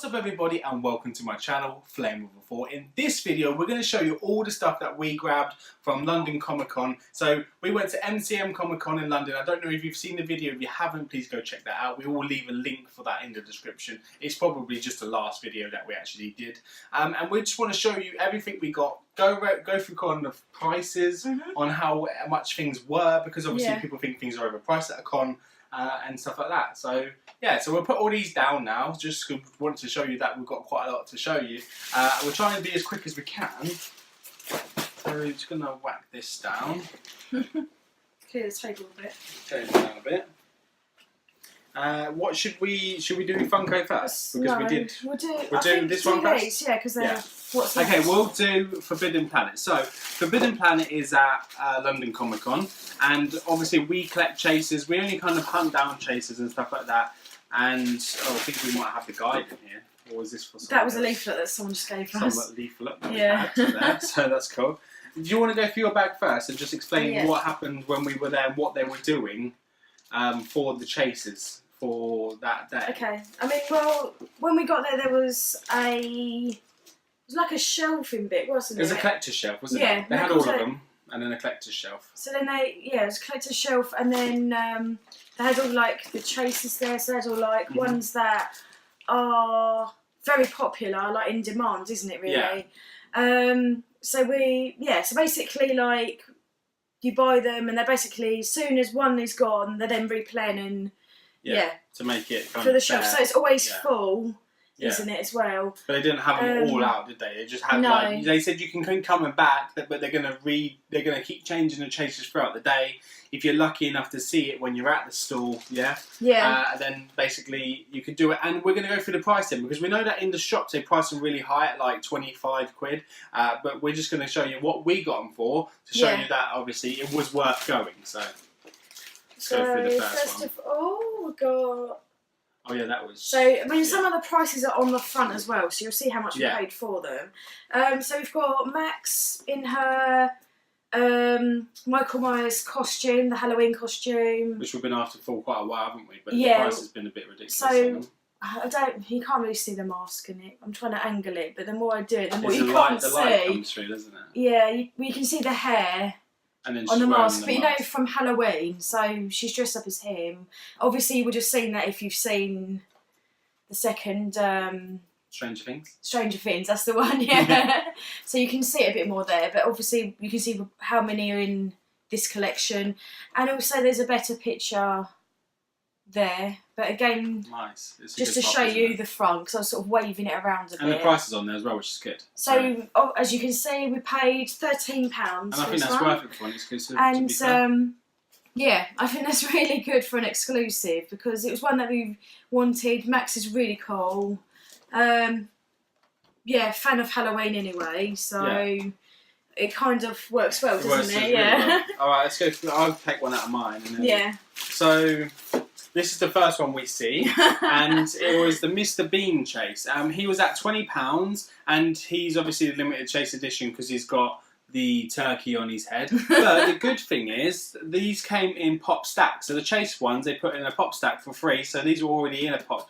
What's up everybody and welcome to my channel, Flame of a Four. In this video we're going to show you all the stuff that we grabbed from London Comic Con. So we went to MCM Comic-con in London. I don't know if you've seen the video. If you haven't, please go check that out. We will leave a link for that in the description. It's probably just the last video that we actually did. And we just want to show you everything we got. Go through kind of prices on how much things were, because obviously people think things are overpriced at a con. And stuff like that. So yeah, so we'll put all these down now. Just wanted to show you that we've got quite a lot to show you. We're trying to be as quick as we can. So we're just gonna whack this down. Clear the table a bit. Clear it down a bit. What should we do Funko first? Because we'll do this one first. Yeah, because they're what's okay, next? we'll do Forbidden Planet. So Forbidden Planet is at London Comic Con, and obviously we collect chasers. We only kind of hunt down chasers and stuff like that. And I think we might have the guide in here. Or was this for someone? That was a leaflet that someone just gave us. Some leaflet. That Yeah. there, so that's cool. Do you want to go through your bag first and just explain what happened when we were there and what they were doing for the chasers for that day? Okay. I mean, well, when we got there was it was like a shelving bit, wasn't it? It was a collector's shelf, wasn't Yeah, it? They had all of them, and then a collector's shelf. So then it was a collector's shelf, and then they had all like the chasers there. So they had all like ones that are very popular, like in demand, isn't it? Really. Yeah. So so basically like you buy them, and they're basically as soon as one is gone, they're then replaying to make it for the shelf. So it's always full. Yeah. Isn't it as well? But they didn't have them all out, did they? They just had like they said you can keep coming back, but they're gonna keep changing the chasers throughout the day. If you're lucky enough to see it when you're at the stall, then basically you could do it. And we're gonna go through the pricing because we know that in the shops they price them really high at like 25 quid. But we're just gonna show you what we got them for to show you that obviously it was worth going. So let's go through the first one. All, we got. Oh yeah, that was. So I mean, some of the prices are on the front as well, so you'll see how much we paid for them. So we've got Max in her Michael Myers costume, the Halloween costume, which we've been after for quite a while, haven't we? But the price has been a bit ridiculous. So you can't really see the mask in it. I'm trying to angle it, but the more I do it, the more you can't see. The light comes through, doesn't it? Yeah, you can see the hair. And then on the mask, but you know from Halloween, so she's dressed up as him. Obviously, you would have seen that if you've seen the second Stranger Things. Stranger Things, that's the one, yeah. So you can see it a bit more there, but obviously you can see how many are in this collection, and also there's a better picture there. But again, just to show you the front, because I was sort of waving it around a bit. And the price is on there as well, which is good. So as you can see, we paid £13. And I think that's worth it for an exclusive. And I think that's really good for an exclusive because it was one that we wanted. Max is really cool. Fan of Halloween anyway, so it kind of works well, doesn't it? Really well. All right, let's go through. I'll take one out of mine. And then, So. This is the first one we see, and it was the Mr. Bean chase. He was at £20, and he's obviously a limited chase edition because he's got the turkey on his head. But the good thing is, these came in pop stacks. So the chase ones, they put in a pop stack for free, so these were already in a pop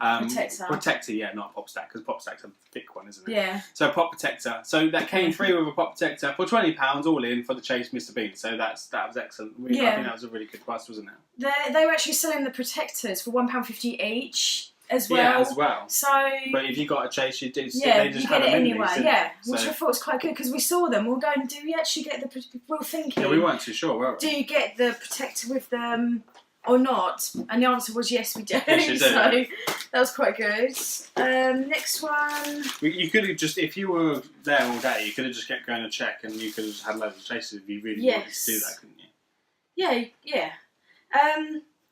protector, not a pop stack, because pop stack's a thick one, isn't it? Yeah. So a pop protector. So that came free with a pop protector for £20 all in for the chase Mr. Bean. So that was excellent. I think that was a really good price, wasn't it? They were actually selling the protectors for £1.50 each as well. Yeah, as well. So, but if you got a chase, you do. Yeah, they just you get it anyway. Which I thought was quite good because we saw them. We were going, do we actually get the? We were thinking. Yeah, we weren't too sure, were we? Do you get the protector with them? Or not, and the answer was yes, we do. Yes, you do. So that was quite good. Next one. You could have just, if you were there all day, you could have just kept going to check, and you could have just had loads of chases if you really wanted to do that, couldn't you? Yeah.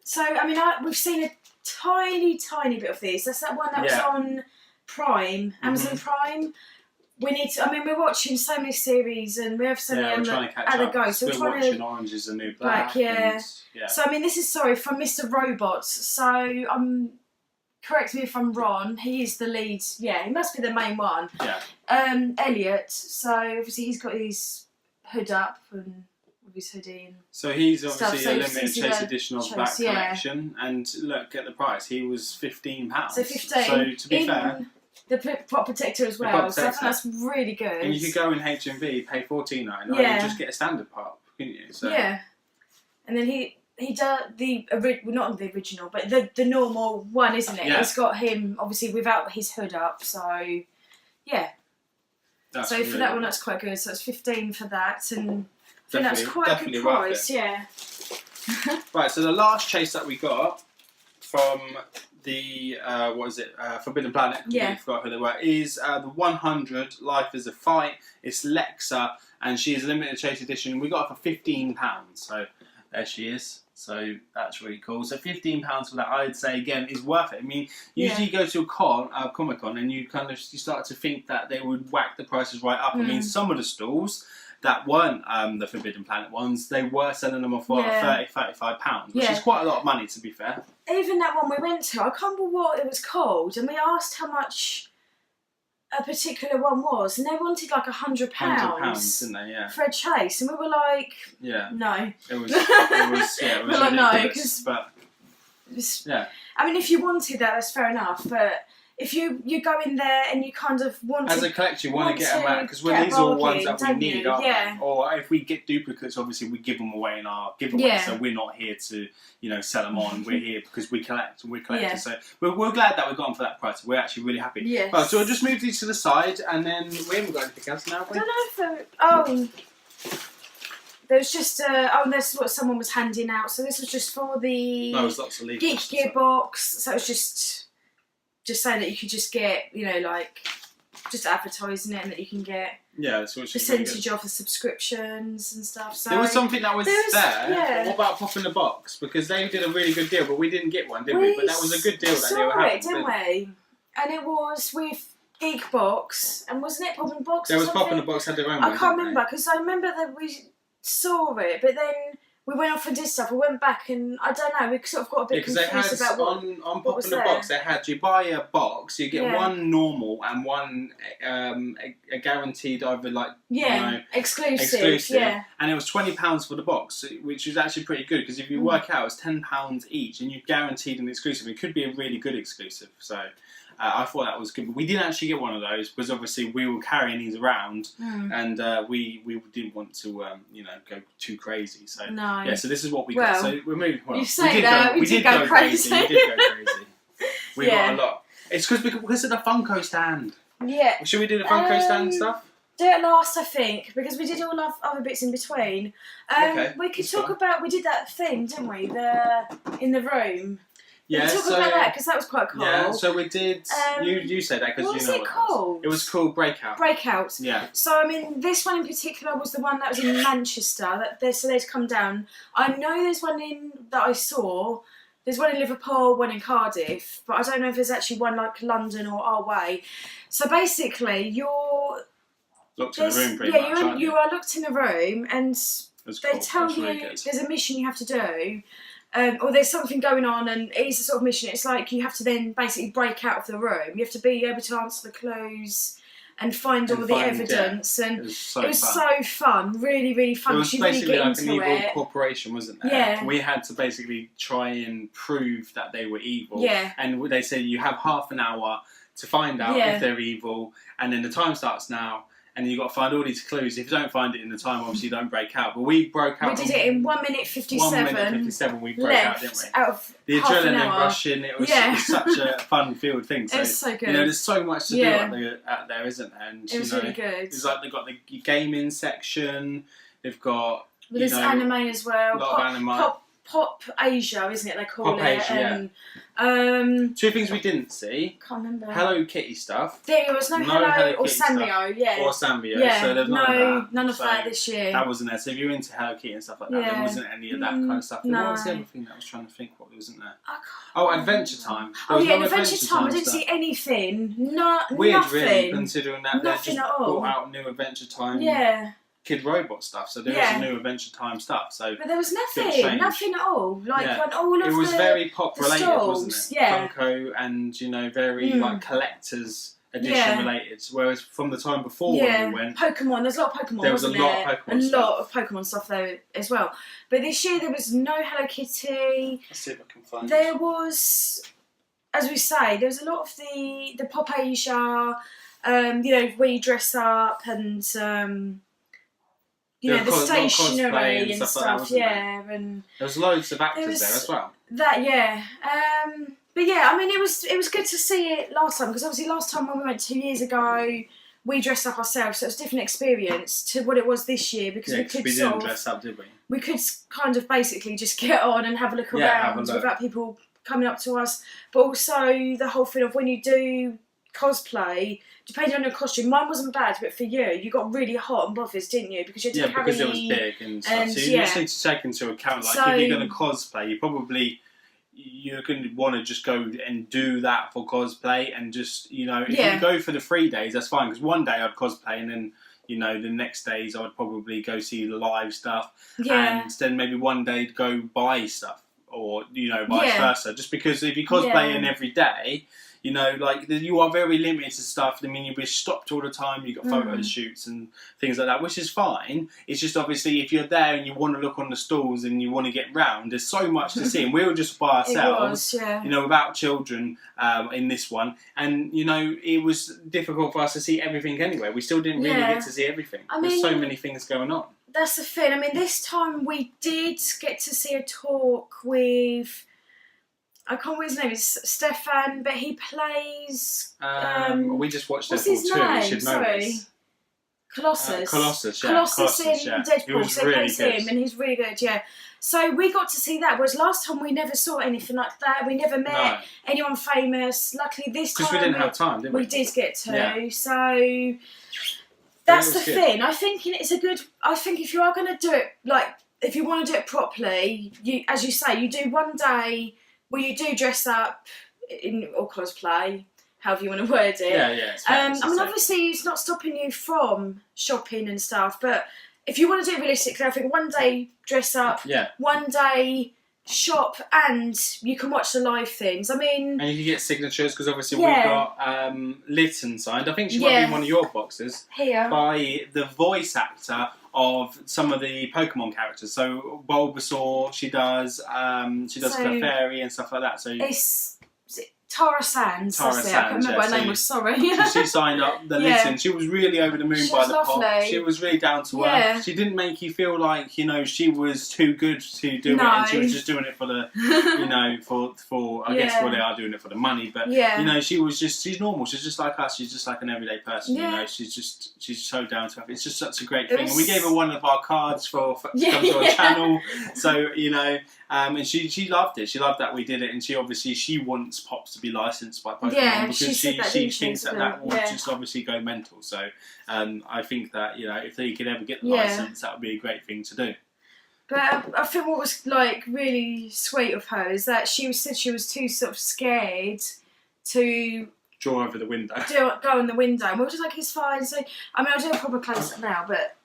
So I mean, we've seen a tiny bit of these. That's that one that was on Prime, Amazon Prime. We need to. I mean, we're watching so many series, and we have so many at the go. So we're watching Orange Is the New Black. So I mean, this is from Mr. Robots. So correct me if I'm wrong. He is the lead. Yeah, he must be the main one. Yeah. Elliot. So obviously he's got his hood up and with his hoodie and so he's stuff. obviously So a it's limited easy chase to edition of chase, that collection, and look at the price. He was £15. So 15. So to be fair, the Prop Protector as well. Prop So I think Protector. that's really good. and you could go in HMV, pay £14.99, Yeah. and just get a standard part, couldn't you? So yeah, and then he does well, not the original, but the normal one, isn't it? Yeah. It's got him obviously without his hood up. So yeah. that's So really for that one, good. that's quite good. So it's 15 for that, and I think that's Definitely- quite a definitely good worth price. it. Yeah. Right, so the last chase that we got from the Forbidden Planet, Yeah. I forgot who they were, is the 100 Life is a Fight. It's Lexa, and she is a limited chase edition. We got her for £15, so there she is. So that's really cool. So £15 for that, I'd say again, is worth it. I mean, usually you go to a Comic Con and you start to think that they would whack the prices right up. I mean, some of the stalls that weren't the Forbidden Planet ones, they were selling them for £30-35, which is quite a lot of money, to be fair. Even that one we went to, I can't remember what it was called, and we asked how much a particular one was, and they wanted like £100, £100, didn't they? Yeah. for a chase, and we were like, Yeah. no. It was We're like, no, ridiculous. 'cause But yeah. I mean, if you wanted that, that's fair enough, but if you go in there and you kind of want As to... a collector, you want to get them out, because get a these are all ones bargain, that we don't need, you? aren't Yeah. they? Or if we get duplicates, obviously we give them away in our giveaway. Yeah. So we're not here to, sell them on. We're here because we collect. We're collectors. Yeah. So we're glad that we got them for that price. We're actually really happy. Yes. Right, so I'll just move these to the side, and then we haven't got anything else now, have I we? don't know if... there was just... that's what someone was handing out. So this was just for the No, there's lots of Geek leaflets. Gear box. So it was just saying that you could just get, just advertising it, and that you can get Yeah, that's what she's really good. percentage off the subscriptions and stuff. So There was something that was there. yeah. What about Pop in the Box? Because they did a really good deal, but we didn't get one, did we? But that was a good deal that they were having. didn't we? And it was with Geek Box, and wasn't it Pop in the Box? There or was Pop in the something? Box had their own I one. can't didn't remember, because I remember that we saw it, but then we went off and did stuff. We went back, and I don't know. We sort of got a bit because they had confused about what. on what Pop was in the there. Box. They had you buy a box, you get Yeah. one normal and one a guaranteed over Exclusive. Yeah. and it was £20 for the box, which is actually pretty good because if you work out, it's £10 each, and you're guaranteed an exclusive. It could be a really good exclusive. So. I thought that was good, but we didn't actually get one of those because obviously we were carrying these around, and we didn't want to go too crazy. So No. yeah, so this is what we Well, got. So we're moving. Well, you say that, we did go crazy. We did go crazy. We Yeah. got a lot. It's because of the Funko Stand. Yeah. Should we do the Funko Stand stuff? Do it last, I think, because we did all of other bits in between. Okay, We could that's talk fine. about, we did that thing, didn't we? In the room. Yeah. We could talk So about that because that was quite cool. yeah, so we did. Um, You said that because what you was know it what called? It was called Breakout. Breakouts. Yeah. So I mean, this one in particular was the one that was in Manchester. So they'd come down. I know there's one that I saw. There's one in Liverpool, one in Cardiff, but I don't know if there's actually one like London or our way. So basically, you're Looked in the room pretty much. aren't you are looked in a room, and That's they cool. tell That's you really good. there's a mission you have to do. Or there's something going on, and it's a sort of mission. It's like you have to then basically break out of the room. You have to be able to answer the clues and find all the evidence. And It was so it was fun. so fun, really, really fun. It was You really basically get like an into evil it. corporation, wasn't there? Yeah. We had to basically try and prove that they were evil. Yeah. And they said you have half an hour to find out Yeah. if they're evil, and then the time starts now. And you've got to find all these clues. If you don't find it in the time, obviously you don't break out. But we broke out. We did it in 1 minute 57. 1 minute 57, we broke left out, didn't we? out of The half an adrenaline hour. rushing, it was Yeah. such a fun-filled thing. So, It's so good. there's so much to Yeah. do out there, isn't there? And, It was really good. It's like they've got the gaming section, they've got, But there's anime as well. a lot of anime. Pop Asia, isn't it? They call Pop it. Asia, And, Two things we didn't see. can't remember. Hello Kitty stuff. There was no No Hello Hello or Kitty stuff. Sanrio, yeah. Or Sanrio. Yeah, So there's none of So that this year. That wasn't there. So if you're into Hello Kitty and stuff like that, there Yeah. wasn't any of that kind of stuff. No. What was the other thing that I was trying to think what wasn't there? I can't Oh, Adventure Time. There Oh was yeah, no Adventure Time. I didn't stuff. see anything. Weird, Nothing. really, considering that they Nothing just at all. brought out new Adventure Time Yeah, Kid Robot stuff. So there Yeah. is a new Adventure Time stuff. So but there was Bit nothing. strange. Nothing at all. Like Yeah. on all of it was the very pop the related, stalls, wasn't it? yeah. Funko and very like collectors edition related. Whereas from the time before when we went, Pokemon. There's a lot of Pokemon. There was a lot of Pokemon. A lot of Pokemon stuff there as well. But this year there was no Hello Kitty. Let's see if I can find. There was, as we say, there was a lot of the Pop Asia. Where you dress up and the stationery and stuff. And there was loads of actors there as well. But yeah, I mean, it was good to see it last time, because obviously last time when we went 2 years ago, we dressed up ourselves, so it was a different experience to what it was this year, because we didn't dress up, did we? We could kind of basically just get on and have a look around without people coming up to us. But also the whole thing of when you do cosplay, depending on your costume, mine wasn't bad, but for you got really hot and bothers, didn't you? Because you had to carry... because it was big and stuff. So you just need to take into account, like, if you're going to cosplay, you're going to want to just go and do that for cosplay, and just, if you go for the 3 days, that's fine, because one day I'd cosplay, and then, the next days I'd probably go see the live stuff, and then maybe one day go buy stuff, or, vice versa, just because if you're cosplaying every day, you are very limited to stuff. I mean, you'll be stopped all the time. You've got photo shoots and things like that, which is fine. It's just obviously if you're there and you want to look on the stalls and you want to get round, there's so much to see. And we were just by ourselves, without children in this one. And, it was difficult for us to see everything anyway. We still didn't really get to see everything. There's so many things going on. That's the thing. I mean, this time we did get to see a talk with... I can't remember his name. It's Stefan, but he plays... we just watched Deadpool 2. Name? We should know this. Colossus. Colossus in Deadpool. So he plays him, and he's really good, So we got to see that, whereas last time we never saw anything like that. We never met anyone famous. Luckily this time... Because we didn't have time, did we? We did get to. So that's the thing. I think it's a good... I think if you are going to do it, if you want to do it properly, as you say, you do one day... Well, you do dress up or cosplay, however you want to word it. I mean, obviously, it's not stopping you from shopping and stuff, but if you want to do it realistically, I think one day dress up, one day shop, and you can watch the live things. I mean... And you can get signatures, because obviously we've got Lytton signed. I think she might be in one of your boxes. Here. By the voice actor of some of the Pokemon characters. So Bulbasaur, she does Clefairy and stuff like that. So is it Tara Sands? I can't remember her name was, sorry. She signed up the Lytton. She was really over the moon by the pop. She was really down to earth. She didn't make you feel like, she was too good to do it, and she was just doing it for the, for I guess they are doing it for the money, but, she's normal. She's just like us. She's just like an everyday person, she's so down to earth. It's just such a great thing. And we gave her one of our cards to come to our channel, so, and she loved it. She loved that we did it, and she wants Pops to be licensed by Pokemon, because she thinks that will just obviously go mental. So I think that if they could ever get the license, that would be a great thing to do. But I think what was really sweet of her is that she said she was too sort of scared to draw over the window, go in the window, and we were just like, it's fine. So I mean, I'll do a proper close up now, but.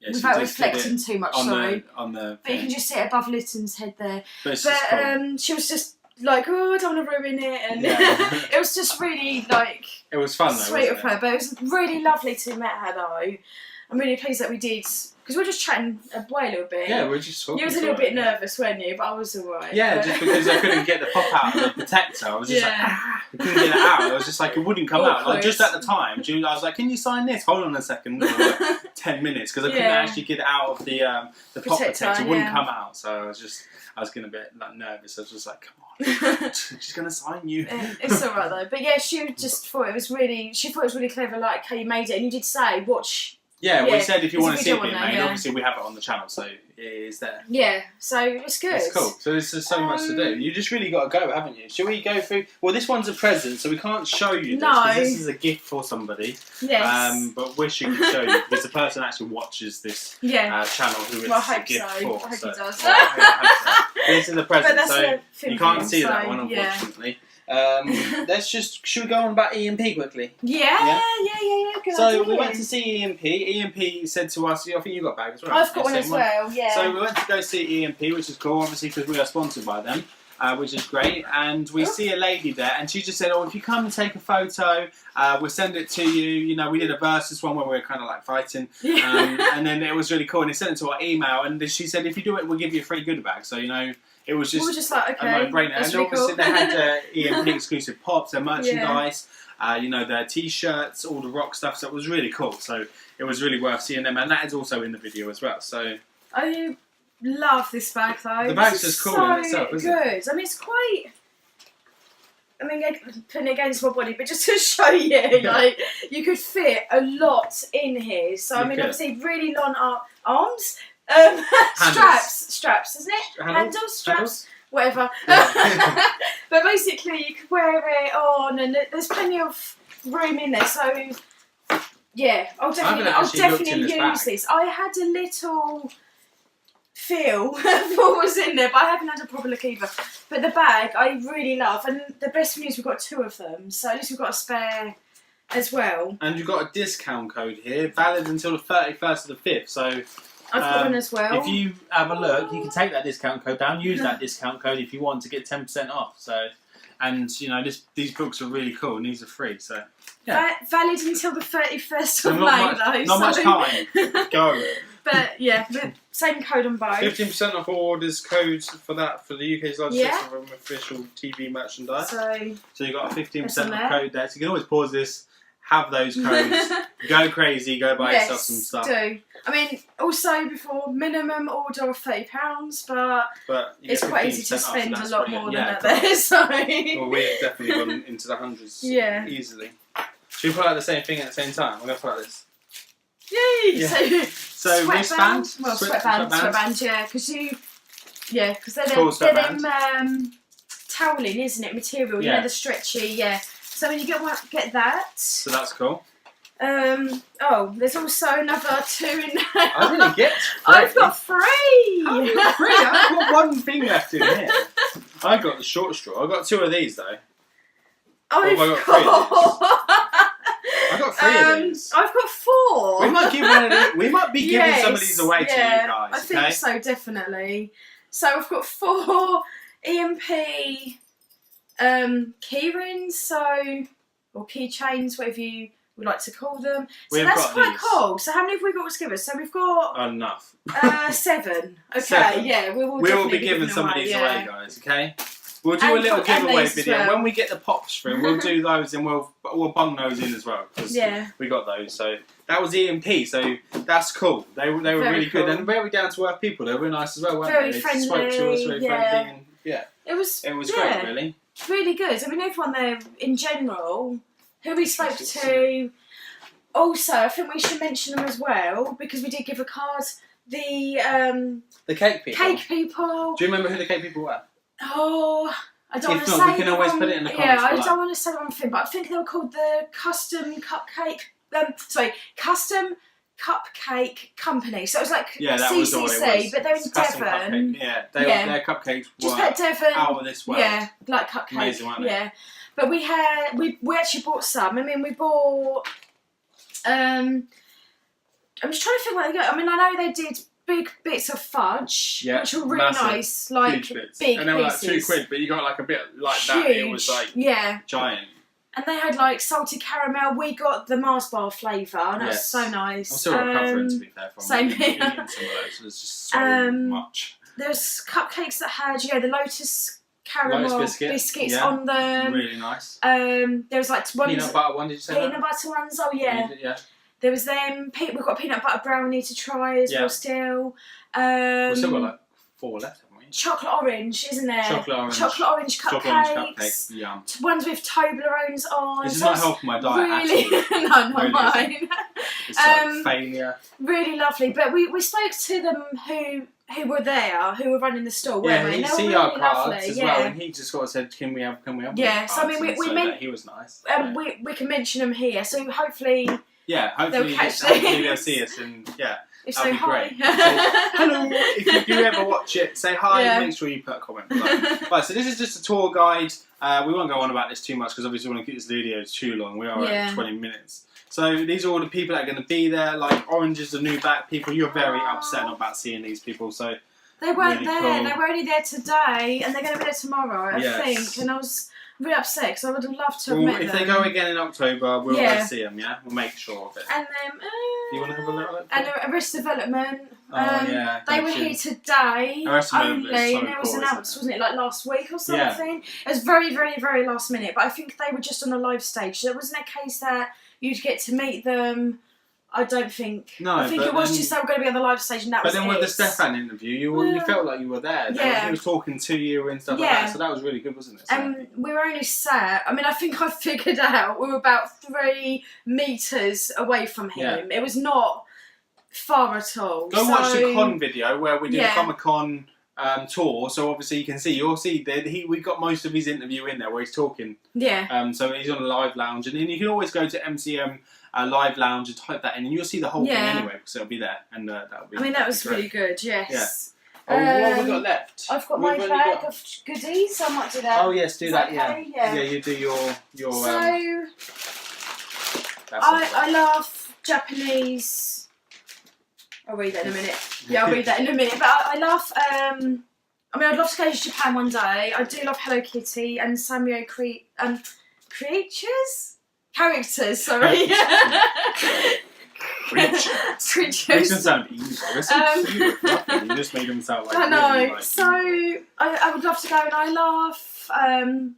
Without reflecting too much, sorry. But you can just see it above Lytton's head there. But cool. She was just like, oh, I don't want to ruin it, and it was just really it was fun though, sweet of her. But it was really lovely to meet her though. I'm really pleased that we did, because we were just chatting away a little bit. Yeah, we were just talking. You was a little bit nervous, weren't you? But I was alright. Yeah, just because I couldn't get the pop out of the protector. I was just I couldn't get it out. I was just like, it wouldn't come out. Just at the time, I was like, can you sign this? Hold on a second. 10 minutes, because I couldn't actually get it out of the pop protector. It wouldn't come out. So I was getting a bit nervous. I was just like, come on, she's going to sign you. It's alright though. But yeah, she just thought it was really clever, like how you made it. And you did say, watch. Yeah, we said if you want to see it being made, obviously we have it on the channel, so it is there. Yeah, so it's good. It's cool. So there's so much to do. You just really got to go, haven't you? Shall we go through... Well, this one's a present, so we can't show you this, because this is a gift for somebody. Yes. But wish you could show you, because the person actually watches this channel who it's a gift for. I hope he does. This is a present, so you can't see that one, Yeah. unfortunately. Should we go on about EMP quickly? Yeah. So we went to see EMP. EMP said to us, I think you got a bag as well. I've got one as well, yeah. So we went to go see EMP, which is cool, obviously, because we are sponsored by them. which is great. And we see a lady there, and she just said, "Oh, if you come and take a photo, we'll send it to you." You know, we did a versus one where we were kind of like fighting, and then it was really cool. And they sent it to our email, and she said, "If you do it, we'll give you a free goodie bag." So you know, it was just, we were just like, okay, a no-brainer. And really obviously cool. they had EMP exclusive pops, their merchandise, you know, their t-shirts, all the rock stuff. So it was really cool. So it was really worth seeing them, and that is also in the video as well. So I love this bag though. The bag's just cool in itself, isn't it? I mean, it's quite. I mean, putting it against my body, but just to show you, like, you could fit a lot in here. So, I mean, obviously, really long arms. Straps, isn't it? Handles, straps, whatever. But basically, you could wear it on, and there's plenty of room in there. So, yeah, I'll definitely use this. I had a little feel for what was in there, but I haven't had a proper look either. But the bag I really love, and the best thing is we've got 2 of them, so at least we've got a spare as well. And you've got a discount code here, valid until the 31st of the 5th. So I've got one as well. If you have a look, you can take that discount code down, use that discount code if you want to get 10% off. So, and you know, these books are really cool, and these are free. So yeah, valid until the 31st of May, though. Not much time. Go. But yeah, the same code on both. 15% off all orders codes for that for the UK's largest section of official TV merchandise. So you got a 15% off code there. So you can always pause this, have those codes, go crazy, go buy yourself some stuff. Do. I mean, also before minimum order of £30, but it's quite easy to spend a lot more than that there. So well, we've definitely gone into the hundreds easily. Should we pull out the same thing at the same time? We're gonna pull out this. Yay! Yeah. So wristband? Well, sweatband, yeah, because they're them toweling, isn't it? Material, you know, the stretchy, So when you get that. So that's cool. Oh, there's also another 2 in there. I didn't get 3. I've got 3. How have you got 3? I've got 1 thing left in here. I got the short straw. I got 2 of these though. I've got 3 of these. I've got 4. We might give we might be giving some of these away to you guys. I think so, definitely. So I've got 4 EMP keyrings, or keychains, whatever you would like to call them. So that's quite cool. So how many have we got to give us? So we've got enough. 7. Okay, 7. yeah, we will be giving some of these away, guys. Okay. We'll do a little giveaway video when we get the pops through. We'll do those, and we'll bung those in as well because we got those. So that was EMP. So that's cool. They were really good and very down to earth people. They were really nice as well, weren't they? They friendly. spoke to us very friendly, and it was great, really. Really good. I mean, everyone there in general who we spoke to. Also, I think we should mention them as well because we did give a card. The cake people. Cake people. Do you remember who the cake people were? Oh, I don't want to say. If not, we can always put it in the comments. Yeah, I don't want to say the wrong thing, but I think they were called the Custom Cupcake Company. So it was like CCC, but they're in Devon. Yeah, their cupcakes were Devon, out of this world. Yeah, like cupcakes. Amazing, weren't they? Yeah, but we actually bought some. I mean, we bought. I'm just trying to think what they got. I mean, I know they did big bits of fudge, which were really nice, like big and they were like pieces. £2, but you got like a bit like that. It was like giant. And they had like salted caramel. We got the Mars bar flavour, and that was so nice. I'm still recovering, to be fair, from same here. eating some of those. There's just so much. There's cupcakes that had the Lotus caramel biscuits on them. Really nice. There was like peanut butter one. Did you say peanut butter ones? Oh yeah. There was them. We've got a peanut butter brownie to try as well still. We've still got like 4 left, haven't we? Chocolate orange, isn't there? Chocolate orange cupcakes. Yum. Ones with Toblerones on. This is not helping my diet actually. No, not mine. It's like failure. Really lovely. But we spoke to them who were there, who were running the store, weren't we? Yeah, he see our cards as well, and he just sort of said, "Can we have?" Yeah, so I mean, he was nice. We can mention them here, so hopefully. Yeah, hopefully they'll see us, and if that'd be hi. great. Hello, if you ever watch it, say hi. Make sure you put a comment below. Right, so this is just a tour guide. We won't go on about this too much because obviously we want to keep this video too long. We are at 20 minutes. So these are all the people that are going to be there. Like Orange is the new back people. You're very upset about seeing these people. So They weren't really there. cool. They were only there today, and they're going to be there tomorrow, I Yes. think. And I was really upset because I would have loved to have met If them. they go again in October, we'll Yeah. go see them. Yeah, we'll make sure of it. And then, Do you want to have a little look? and Arrested Development. Yeah. They were here today Arrested Development only, is so and it was cool, announced, isn't wasn't it, like last week or Yeah. something? It was very, very, very last minute, but I think they were just on a live stage, so it wasn't a case that you'd get to meet them. I don't think. No, I think but it was then- just they were going to be on the live stage, and that But was then it. with the Stefan interview, you felt like you were there. Yeah. He was talking to you and stuff like Yeah. that, so that was really good, wasn't it? So, And we were only sat, I mean, I think I figured out we were about 3 metres away from him. It was not far at all. go watch the con video where we did Yeah. a Comic-Con tour, so obviously you can see, you'll see that we got most of his interview in there where he's talking. Yeah. So he's on a live lounge, and then you can always go to MCM Live Lounge and type that in, and you'll see the whole thing anyway, because it'll be there, and that'll be. I mean, that was really good, yes. Yeah. Oh, what have we got left? I've got my bag of goodies, I might do that. Oh yes, do Is that. okay? Yeah. You do your. So, that's I love Japanese. I'll read that in a minute. Yeah, I'll read that in a minute. But I love. I mean, I'd love to go to Japan one day. I do love Hello Kitty and Sanrio characters. Sorry. Creatures. Creatures. Makes them sound evil. They're so cute and fluffy. You just made them sound like. I know. Really, like, so I would love to go, and I love.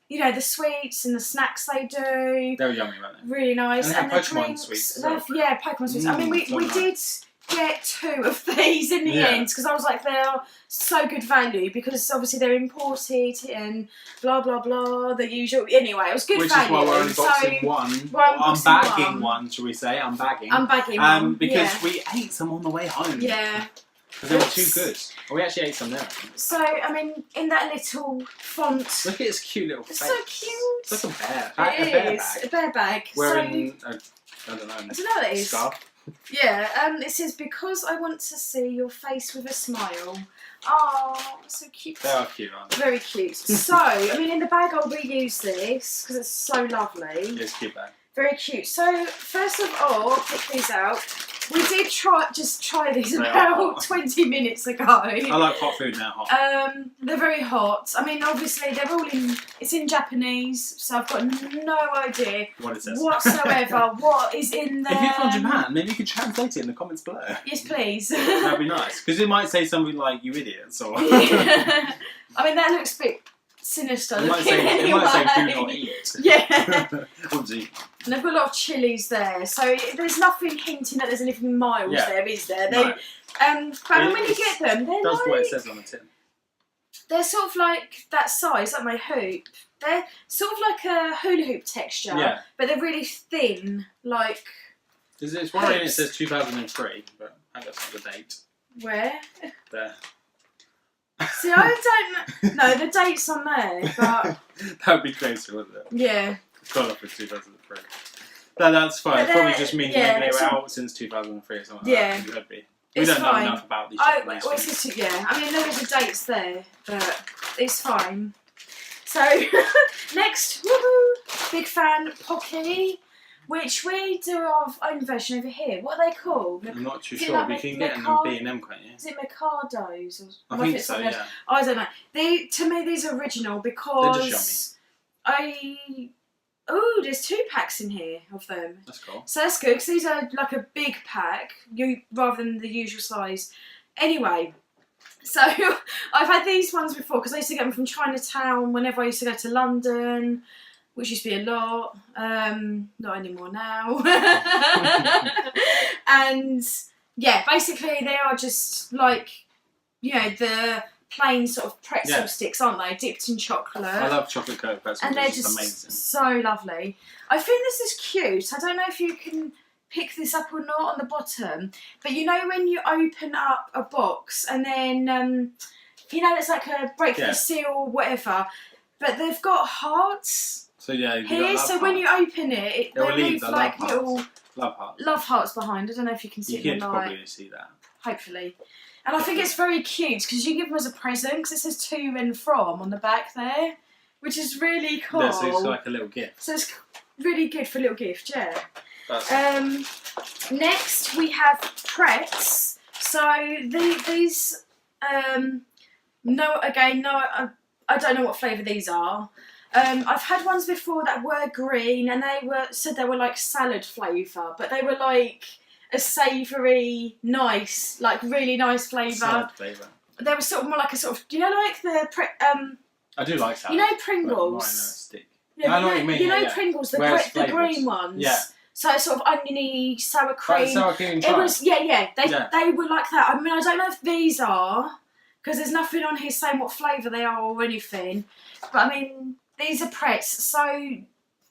You know, the sweets and the snacks they do. They're yummy, aren't they? Really nice. And they have the Pokemon drinks. sweets as They well. have- yeah, Pokemon sweets. I mean, we nice. did get 2 of these in the end because I was like, they're so good value because obviously they're imported and blah blah blah, the usual. Anyway, it was good Which value. is why we're unboxing one. I'm bagging one, shall we say? I'm bagging. I'm bagging one. Because we ate some on the way home. Yeah. Because they were too good. We actually ate some there. I think. So, I mean, in that little font. Look at his cute little face. It's so cute. It's like a bear. It A bear is. bag. A bear bag. Wearing, so, I don't know. I don't know what it is. Scarf. Yeah, it says, because I want to see your face with a smile. Oh, so cute. They are cute, aren't they? Very cute. So, I mean, in the bag I'll reuse this because it's so lovely. It's a cute bag. Very cute. So, first of all, I'll pick these out. We did try these about 20 minutes ago. I like hot food now, hot. They're very hot. I mean, obviously, they're all it's in Japanese, so I've got no idea What it says. whatsoever what is in there. If you're from Japan, maybe you could translate it in the comments below. Yes, please. That'd be nice. Because it might say something like, you idiots, or... Yeah. I mean, that looks a bit sinister. It might say, do not eat. Yeah. Or eat. And they've got a lot of chilies there, so there's nothing hinting that there's anything mild there, is there? They, No. but when you get them, they're That's like, what it says on the tin. they're sort of like that size, like my hoop. They're sort of like a hula hoop texture, but they're really thin, like... It's worrying it says 2003, but I got the date. Where? There. See, I don't know. No, the date's on there, but... That would be crazy, wouldn't it? Yeah. It's gone up in 2003. No, that's fine. It probably just means maybe they were out since 2003 or something like that. It could be. We don't know enough about these Japanese yeah, I mean, there is a dates there, but it's fine. So, next, woohoo, big fan, Pocky, which we do our own version over here. What are they called? I'm not too Is it sure. like We can get in them B&M, can't you? Is it Mercados? Or I think so, yeah. I don't know. To me, these are original because... They're just yummy. Oh, there's 2 packs in here of them. That's cool. So that's good, because these are like a big pack, rather than the usual size. Anyway, so I've had these ones before, because I used to get them from Chinatown whenever I used to go to London, which used to be a lot. Not anymore now. And yeah, basically they are just like, you know, the plain sort of pretzel sticks, aren't they? Dipped in chocolate. I love chocolate covered pretzels. And they're just amazing. so lovely. I think this is cute. I don't know if you can pick this up or not on the bottom, but you know when you open up a box and then, you know, it's like a break the seal or whatever, but they've got hearts. So yeah, here. So when you open it, they leave like little love hearts behind. I don't know if you can see it in the light. You can probably see that. Hopefully. And I think it's very cute because you give them as a present because it says to and from on the back there, which is really cool. Yeah, so it's like a little gift. So it's really good for a little gift, yeah. That's Next we have Pretz. So these No, again, no, I don't know what flavour these are. I've had ones before that were green, and said they were like salad flavour, but they were like a savoury, nice, like really nice flavour. Salad flavour. They were sort of more like a sort of, do you know, like the I do like salad. you know Pringles. Not in a stick. Yeah, I know what you mean. You know yeah. Pringles, the Whereas green ones. Yeah. So it's sort of oniony, sour cream. Sour cream. It was They were like that. I mean, I don't know if these are, because there's nothing on here saying what flavour they are or anything. But I mean, these are Pretz. So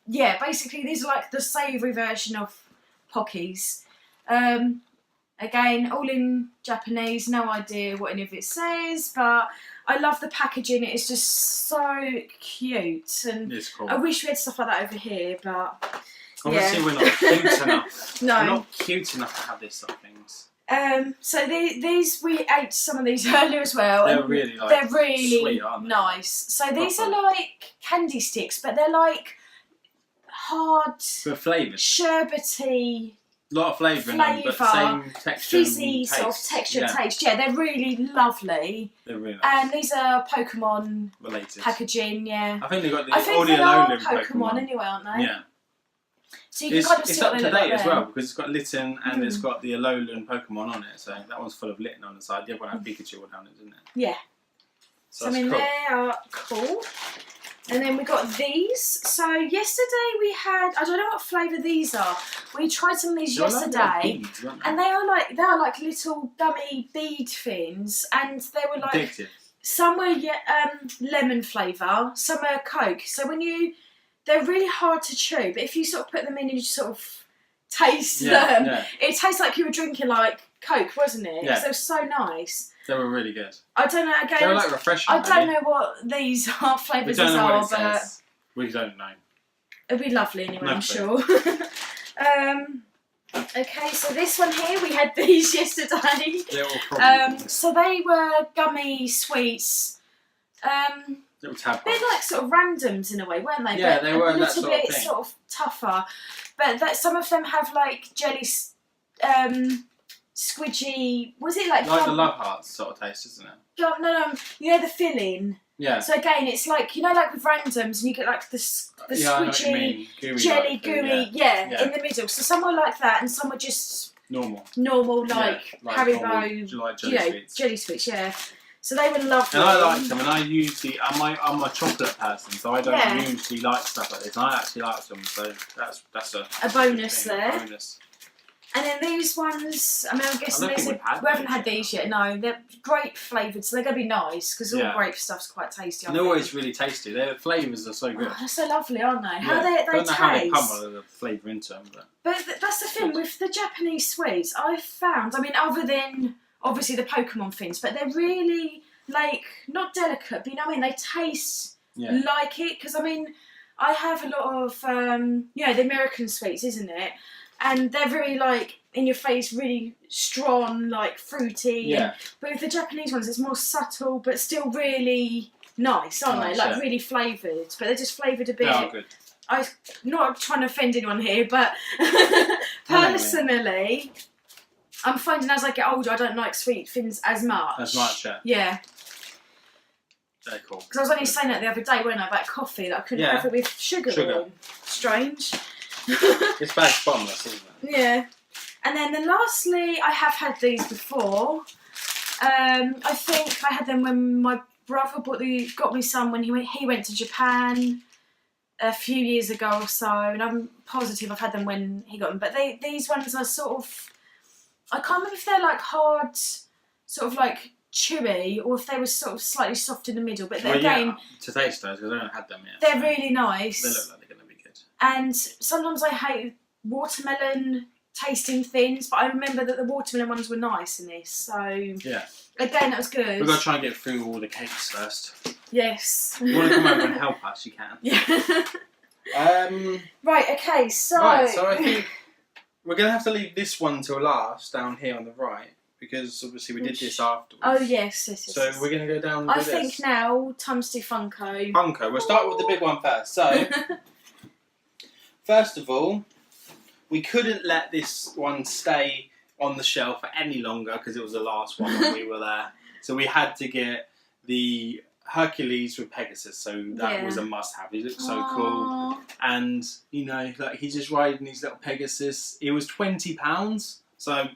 yeah, basically these are like the savoury version of Pockies. Again, all in Japanese. No idea what any of it says, but I love the packaging. It is just so cute, and it's cool. I wish we had stuff like that over here, but. Obviously, we're not cute enough. No. We're not cute enough to have these sort of things. So these we ate some of these earlier as well. They're and really like they're really sweet, aren't they? nice. So these are like candy sticks, but they're like hard, but flavoured. Sherbety. A lot of flavour in them, but same texture fizzy and taste. sort of texture and taste. Yeah, they're really lovely. They're really nice. And these are Pokemon related packaging. Yeah. I think they got I think all the they are Alolan Pokemon anyway, aren't they? Yeah. So you can kind of it's see up what to they look date like as there. well, because it's got Litten and it's got the Alolan Pokemon on it. So that one's full of Litten on the side. The other one had Pikachu down it, didn't it? Yeah. So I mean, cool. they are cool. And then we got these. So yesterday we had, I don't know what flavour these are. We tried some of these yesterday, like beads, and they are like little gummy bead things, and they were like addictive. some were lemon flavour, some are Coke. So they're really hard to chew, but if you sort of put them in and you sort of taste them, it tastes like you were drinking like Coke, wasn't it? Yeah. They were so nice. They were really good. I don't know. Again, They were like refreshing. I don't know what these are flavours are, but we don't know. it'll be lovely anyway. No I'm clue. sure. Okay, so this one here, we had these yesterday. Little probably So they were gummy sweets. little tab. They're like sort of randoms in a way, weren't they? Yeah, but they were a that little sort bit of thing. sort of tougher. But some of them have like jelly, squidgy. Was it like the love hearts sort of taste, isn't it? No, you know the filling. Yeah. So again, it's like, you know, like with randoms, and you get like the Yeah, I know what you squidgy, mean. Gooey jelly, like gooey, thing, yeah, in the middle. So some were like that, and some were just normal, like Haribo, normal, like jelly sweets. Jelly sweets, yeah. So they were lovely. And I liked them, and I usually, I'm a chocolate person, so I don't usually like stuff like this. And I actually like them, so that's a bonus thing, there. A bonus. And then these ones, I mean, I'm guessing I don't think we haven't had these yet. No, they're grape flavoured, so they're gonna be nice because all grape stuff's quite tasty. And they're always really tasty. Their flavours are so good. Oh, they're so lovely, aren't they? How Yeah. they I don't know taste. how they come with the flavour into them, But that's the thing with the Japanese sweets. I've found, I mean, other than obviously the Pokemon things, but they're really like not delicate, but you know what I mean. They taste like it, because I mean, I have a lot of the American sweets, isn't it? And they're very like in your face, really strong, like fruity. Yeah. But with the Japanese ones, it's more subtle, but still really nice, aren't they? Like really flavoured, but they're just flavoured a bit. They are good. I'm not trying to offend anyone here, but personally, I'm finding as I get older, I don't like sweet things as much. As much, yeah. Yeah. They're cool. Because I was only saying that the other day, weren't I, about coffee, that I couldn't have it with sugar in. Strange. It's bag's bottomless, isn't it? Yeah. And then lastly, I have had these before. I think I had them when my brother got me some when he went to Japan a few years ago or so, and I'm positive I've had them when he got them. But these ones are sort of, I can't remember if they're like hard, sort of like chewy, or if they were sort of slightly soft in the middle. But again, to taste those, because I haven't had them yet. They're really nice. They look like they're going to be good. And sometimes I hate watermelon tasting things, but I remember that the watermelon ones were nice in this. So yeah, again, that was good. We've got to try and get through all the cakes first. Yes. If you want to come over and help us, you can. Yeah. Right. Okay. So. Right. So I think we're going to have to leave this one till last down here on the right, because obviously we did this afterwards. Oh yes. So we're going to go down. I think now time to do Funko. Funko. We'll start with the big one first. So first of all, we couldn't let this one stay on the shelf for any longer because it was the last one when we were there. So we had to get the Hercules with Pegasus, so that was a must-have. He looked so cool, and you know, like he's just riding his little Pegasus. It was £20, so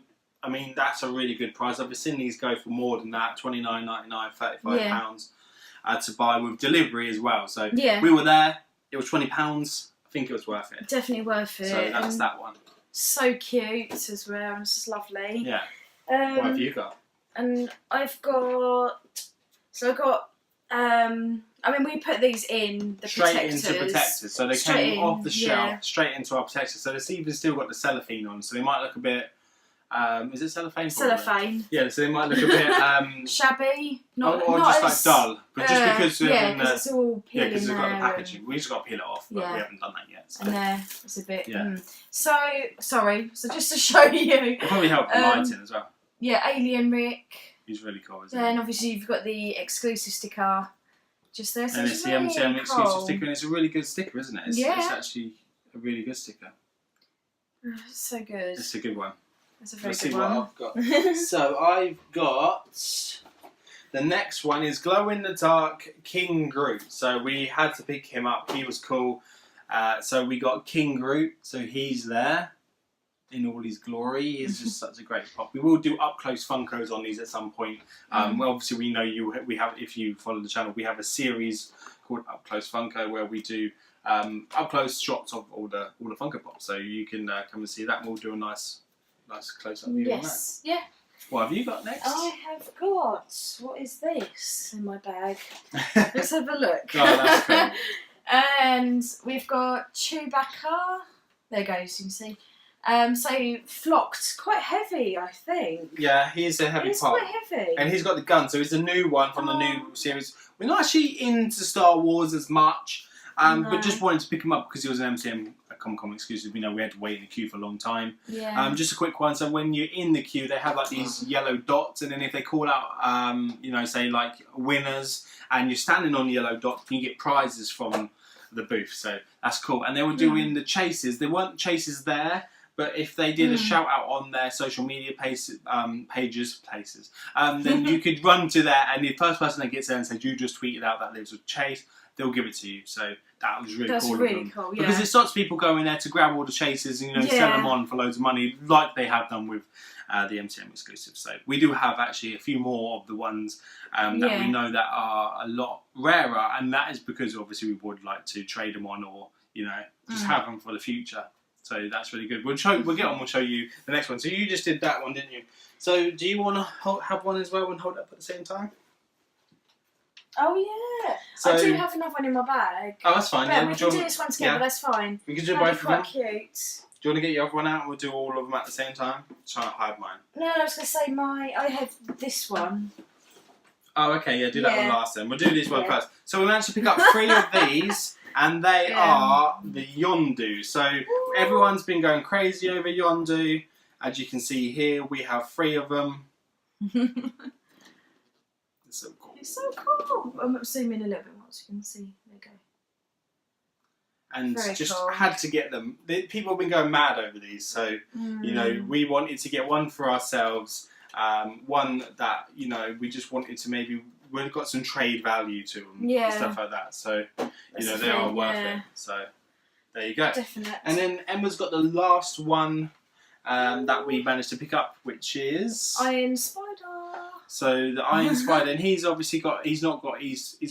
I mean that's a really good price. I've seen these go for more than that, £29.99, £35 to buy with delivery as well. So we were there. It was £20. I think it was worth it. Definitely worth it. So that's that one. So cute as well, and it's just lovely. Yeah. What have you got? And I've got. So I've got. I mean, we put these in the protectors. Into protectors, so they came off the shelf straight into our protectors. So they've even still got the cellophane on, so they might look a bit. Is it cellophane? Cellophane. Yeah, so they might look a bit shabby, not just like dull, but just because it's all peeling because we've got the packaging. We just got to peel it off, but we haven't done that yet. So. And there, it's a bit. So sorry. So just to show you, it'll probably help the lighting as well. Yeah, Alien Rick. He's really cool, isn't he? Then obviously you've got the exclusive sticker just there. So and it's the MCM exclusive sticker, and it's a really good sticker, isn't it? It's actually a really good sticker. It's so good. It's a good one. It's a very Let's good see one. what I've got. So I've got the next one is Glow in the Dark King Groot. So we had to pick him up. He was cool. So we got King Groot. So he's there in all his glory. He's just such a great pop. We will do up close Funkos on these at some point. Well, obviously we know we have. If you follow the channel, we have a series called Up Close Funko where we do up close shots of all the Funko Pops. So you can come and see that. And we'll do a nice close up view on that. Yeah. What have you got next? I have got. What is this in my bag? Let's have a look. Oh, that's cool. And we've got Chewbacca. There goes. You can see. So flocked, quite heavy, I think. Yeah, he's a heavy pop. Quite heavy. And he's got the gun, so he's a new one from the new series. We're not actually into Star Wars as much, but just wanted to pick him up because he was an MCM Comic-con exclusive. We know we had to wait in the queue for a long time. Yeah. Just a quick one. So when you're in the queue, they have like these yellow dots, and then if they call out, you know, say like winners, and you're standing on the yellow dot, you get prizes from the booth. So that's cool. And they were doing the chases. There weren't chases there. But if they did a shout out on their social media pages, then you could run to there, and the first person that gets there and says you just tweeted out that there's a chase, they'll give it to you. So that was really cool. That's really cool, yeah. Because it stops people going there to grab all the chases and sell them on for loads of money, like they have done with the MCM exclusive. So we do have actually a few more of the ones that we know that are a lot rarer, and that is because obviously we would like to trade them on or just have them for the future. So that's really good. We'll get on. We'll show you the next one. So you just did that one, didn't you? So do you want to have one as well and hold it up at the same time? Oh yeah. So, I do have another one in my bag. Oh, that's fine. Yeah, we can do this one together. That's fine. We can do both of them. Quite cute. Do you want to get your other one out and we'll do all of them at the same time? Try to hide mine. No, I was going to say I have this one. Oh, okay. Yeah, do that one last then. We'll do this one first. So we managed to pick up 3 of these. And they are the Yondu. So everyone's been going crazy over Yondu. As you can see here, we have 3 of them. It's so cool. It's so cool. I'm zooming a little bit more so you can see. There you go. And Very just cool. had to get them. People have been going mad over these. So, we wanted to get one for ourselves. One that, we just wanted to maybe... We've got some trade value to them and stuff like that. So, they are worth it. So, there you go. Definitely. And then Emma's got the last one that we managed to pick up, which is... Iron Spider. So, the Iron Spider, and he's obviously he's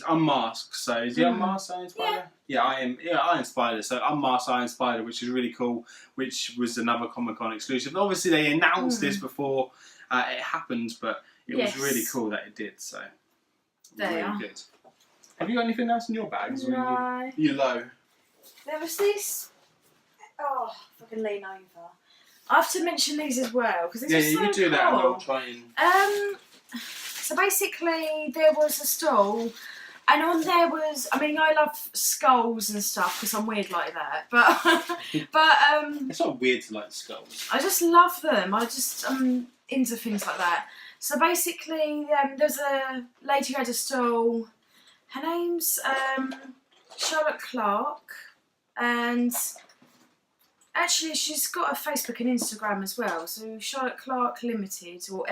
unmasked. So, is he unmasked Iron Spider? Yeah, Iron Spider. So, unmasked Iron Spider, which is really cool, which was another Comic-Con exclusive. Obviously, they announced this before it happened, but it was really cool that it did, so... Really good. Have you got anything else in your bags? No. You're low. There was this. Oh, if I can lean over. I have to mention these as well because these are so cool. Yeah, you do that and I'll try and... So basically, there was a stall, and on there was. I mean, I love skulls and stuff because I'm weird like that. But it's not weird to like skulls. I just love them. I'm into things like that. So basically, there's a lady who had a stall. Her name's Charlotte Clark, and actually she's got a Facebook and Instagram as well. So Charlotte Clark Limited, or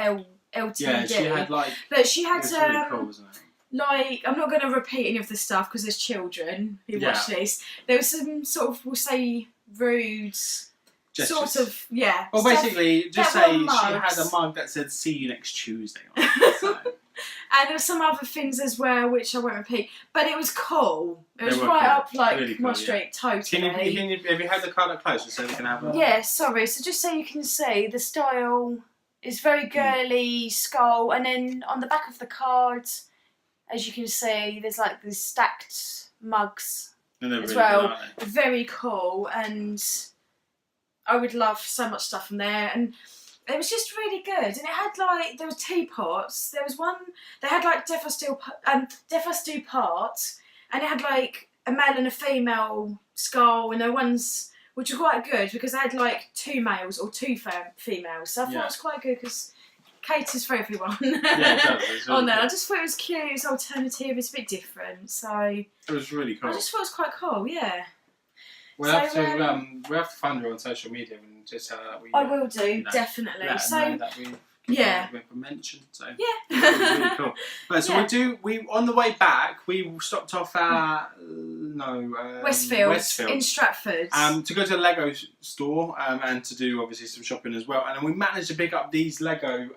LTD. Yeah, she had like. But she had It was really cool, wasn't it? like, I'm not going to repeat any of the stuff because there's children who watch this. There was some sort of, we'll say, rude. Gestures. Sort of, yeah. Well, basically, just that say were she had mugs. a mug that said "See you next Tuesday" on it. So. And there were some other things as well, which I won't repeat. But it was cool. It was They were right cool. up like Really my cool, street, totally. Have you had the card up closer so we can have a... Yeah, sorry. So just so you can see, the style is very girly, skull, and then on the back of the card, as you can see, there's like these stacked mugs And they're as really well. good, aren't they? Very cool, and I would love so much stuff from there. And it was just really good. And it had like, there were teapots. There was one, they had like Death or Stew parts, and it had like a male and a female skull, and there were ones which were quite good because they had like 2 males or 2 females. So I thought it was quite good because caters for everyone. Yeah, it does. It's really on there. good. I just thought it was cute, it was alternative, it's a bit different. So It was really cool. I just thought it was quite cool, yeah. We'll have to find her on social media and just tell her that we... I will do, you know, definitely. let her So know that we yeah. we mentioned. So yeah. it was really cool. Right, so we on the way back we stopped off at Westfield in Stratford. to go to the Lego store and to do obviously some shopping as well, and then we managed to pick up these Lego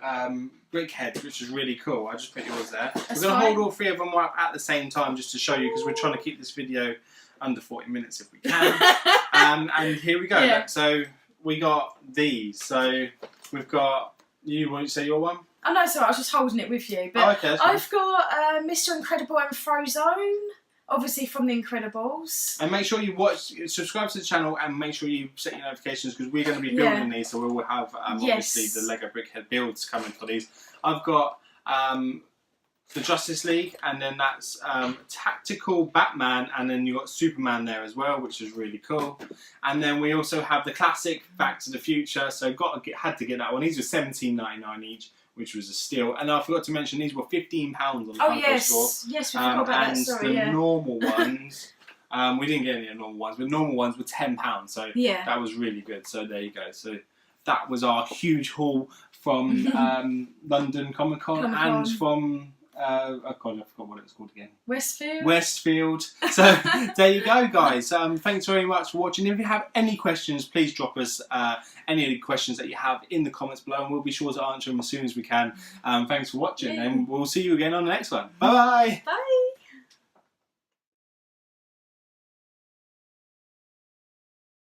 brick heads, which is really cool. I just put yours there. We're going to hold all 3 of them up at the same time just to show you, because we're trying to keep this video under 40 minutes if we can. And here we go. Yeah. So we got these. So we've got, you want to say your one? Oh no, sorry, I was just holding it with you. But okay, that's fine. I've got Mr. Incredible and Frozone, obviously from The Incredibles. And make sure you subscribe to the channel, and make sure you set your notifications, because we're going to be building these, so we will have obviously the Lego Brickhead builds coming for these. I've got the Justice League, and then that's Tactical Batman, and then you've got Superman there as well, which is really cool. And then we also have the classic Back to the Future, so had to get that one. These were $17.99 each, which was a steal. And I forgot to mention, these were £15 on the Funko store. Yes, we forgot about that, sorry, And the normal ones, we didn't get any of the normal ones, but the normal ones were £10, so that was really good. So there you go. So that was our huge haul from London Comic Con and from... I forgot what it was called again. Westfield. So there you go, guys. Thanks very much for watching. If you have any questions, please drop us any of the questions that you have in the comments below, and we'll be sure to answer them as soon as we can. Thanks for watching, and we'll see you again on the next one. Bye-bye. Bye.